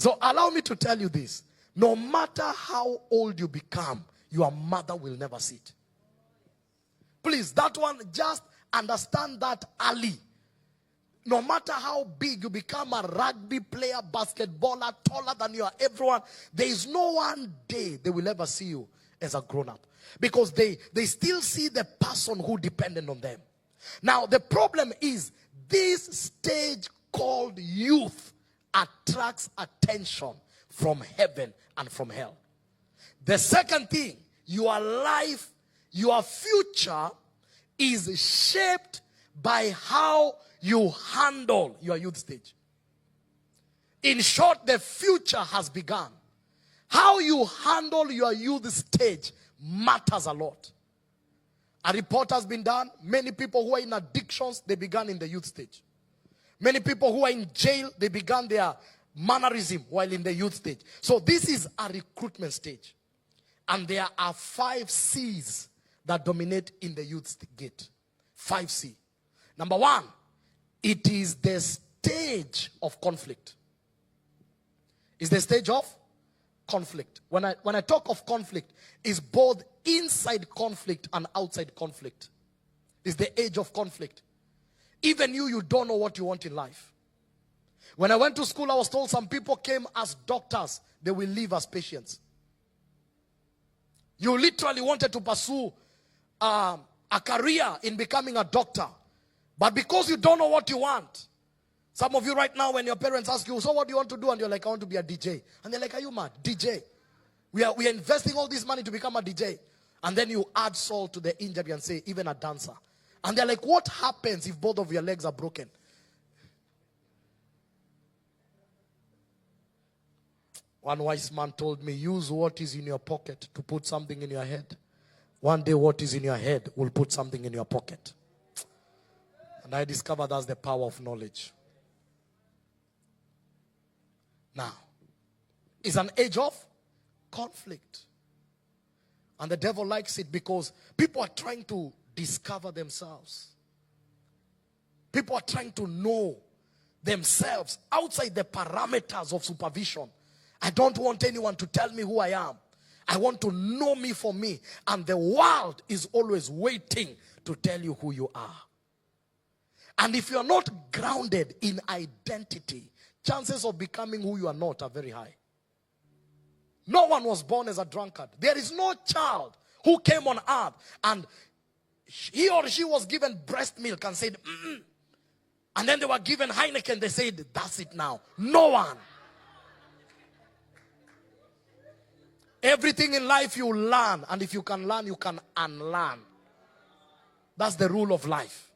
So allow me to tell you this. No matter how old you become, your mother will never see it. Please, that one, just understand that early. No matter how big you become, a rugby player, basketballer, taller than you are, everyone, there is no one day they will ever see you as a grown-up. Because they still see the person who depended on them. Now, the problem is, this stage called youth attracts attention from heaven and from hell. The second thing, your life, your future is shaped by how you handle your youth stage. In short, the future has begun. How you handle your youth stage matters a lot. A report has been done. Many people who are in addictions, they began in the youth stage. Many people who are in jail, they began their mannerism while in the youth stage. So this is a recruitment stage. And there are 5 C's that dominate in the youth gate. 5 C. Number 1, it is the stage of conflict. It's the stage of conflict. When I talk of conflict, it's both inside conflict and outside conflict. It's the age of conflict. Even you don't know what you want in life. When I went to school, I was told some people came as doctors. They will leave as patients. You literally wanted to pursue a career in becoming a doctor. But because you don't know what you want. Some of you right now, when your parents ask you, so what do you want to do? And you're like, I want to be a DJ. And they're like, are you mad? DJ. We are investing all this money to become a DJ. And then you add salt to the injury and say, even a dancer. And they're like, what happens if both of your legs are broken? One wise man told me, use what is in your pocket to put something in your head. One day what is in your head will put something in your pocket. And I discovered that's the power of knowledge. Now, it's an age of conflict. And the devil likes it because people are trying to discover themselves. People are trying to know themselves outside the parameters of supervision. I don't want anyone to tell me who I am. I want to know me for me. And the world is always waiting to tell you who you are. And if you're not grounded in identity, chances of becoming who you are not are very high. No one was born as a drunkard. There is no child who came on earth and he or she was given breast milk and said, and then they were given Heineken, they said, that's it now. No one. Everything in life you learn, and if you can learn, you can unlearn. That's the rule of life.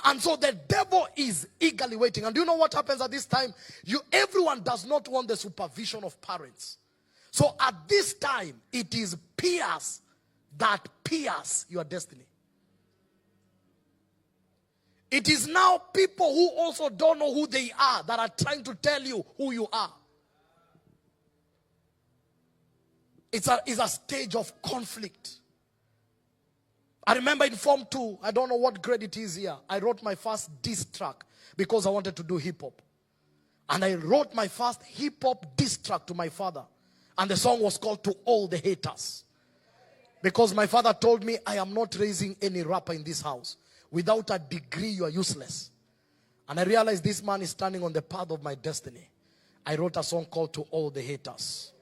And so the devil is eagerly waiting. And do you know what happens at this time? Everyone does not want the supervision of parents. So at this time, it is peers that pierce your destiny. It is now people who also don't know who they are that are trying to tell you who you are. It's a stage of conflict. I remember in Form 2, I don't know what grade it is here, I wrote my first diss track because I wanted to do hip-hop. And I wrote my first hip-hop diss track to my father. And the song was called To All the Haters. Because my father told me, I am not raising any rapper in this house. Without a degree, you are useless. And I realized this man is standing on the path of my destiny. I wrote a song called To All the Haters.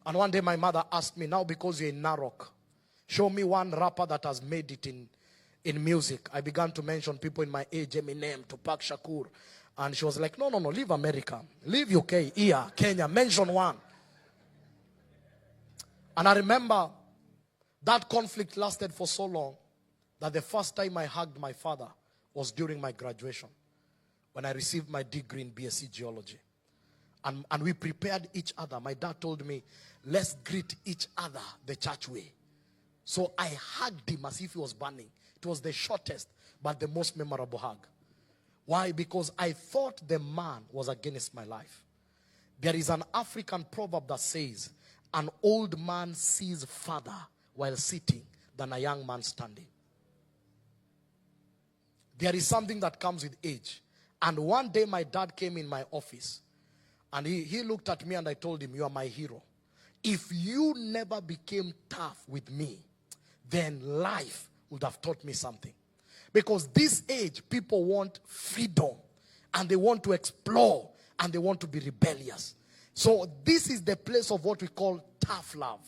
And one day my mother asked me, now because you're in Narok, show me one rapper that has made it in music. I began to mention people in my age, Eminem, Tupac Shakur. And she was like, no, leave America. Leave UK, here, Kenya, mention one. And I remember that conflict lasted for so long that the first time I hugged my father was during my graduation, when I received my degree in BSc Geology. And we prepared each other. My dad told me, let's greet each other the church way. So I hugged him as if he was burning. It was the shortest, but the most memorable hug. Why? Because I thought the man was against my life. There is an African proverb that says, an old man sees farther while sitting than a young man standing. There is something that comes with age. And one day my dad came in my office And he looked at me and I told him, you are my hero. If you never became tough with me, then life would have taught me something. Because this age, people want freedom. And they want to explore. And they want to be rebellious. So this is the place of what we call tough love.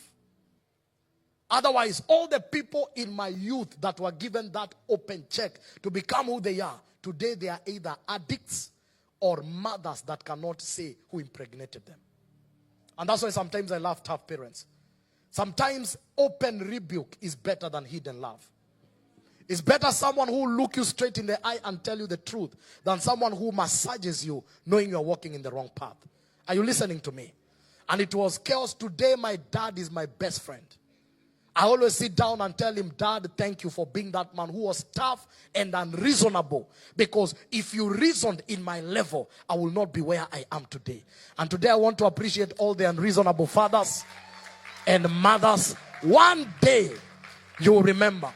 Otherwise, all the people in my youth that were given that open check to become who they are, today they are either addicts or mothers that cannot say who impregnated them. And that's why sometimes I love tough parents. Sometimes open rebuke is better than hidden love. It's better someone who will look you straight in the eye and tell you the truth than someone who massages you knowing you are walking in the wrong path. Are you listening to me? And it was chaos. Today my dad is my best friend. I always sit down and tell him, Dad, thank you for being that man who was tough and unreasonable. Because if you reasoned in my level, I will not be where I am today. And today I want to appreciate all the unreasonable fathers and mothers. One day you will remember